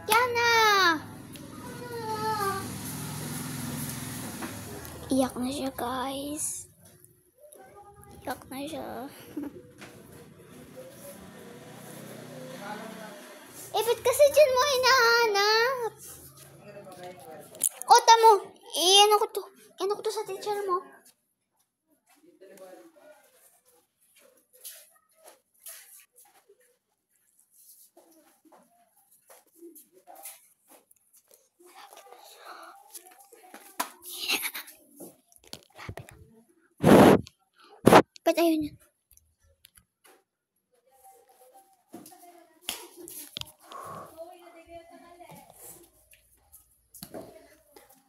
Yana! Iyak na siya, guys. Iyak na siya. Ba't kasi dyan mo hinahanap? O, tamo. Iyan ako to. Iyan ako to sa teacher mo. Ba't ayun yun?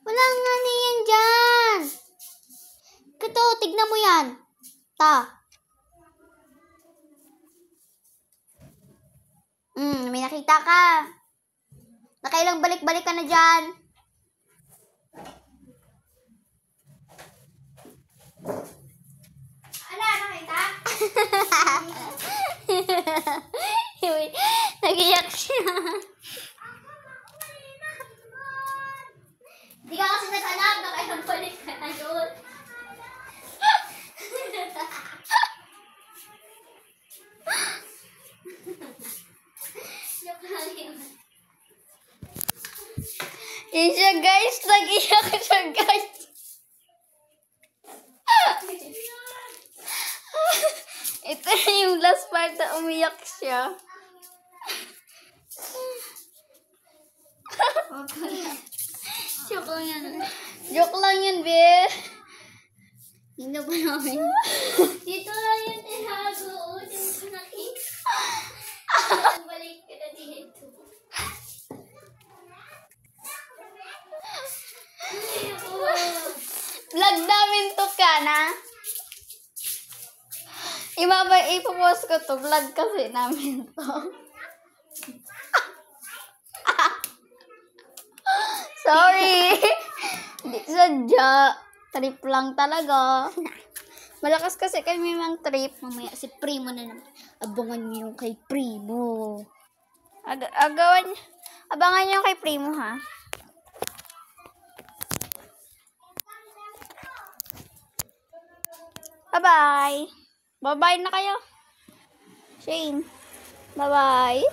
Wala nga na yan dyan. Ito, tignan mo yan. May nakita ka. Nakailang balik-balik ka na dyan. Ala, nakita? Nag-iyak siya. Di ka kasi nag-anak, nakailang balik ka na doon. Joke lang yun. Yun siya, guys. Nag-iyak siya, guys. Ito na yung last part na umiyak siya. Joke lang yan. Joke lang yun, Be. Hindi ba namin? Dito lang yung tinago. Dito ko nakita. Balik ka na dito. Vlog namin to, Kana. Ipopost ko to. Vlog kasi namin to. Sorry. Hindi sadya. Trip lang talaga. Malakas kasi kami mang trip. Mamaya si Primo na naman. Abangan niyo yung kay Primo. Abangan nyo kay Primo, ha? Bye-bye. Bye-bye na kayo. Shane. Bye-bye.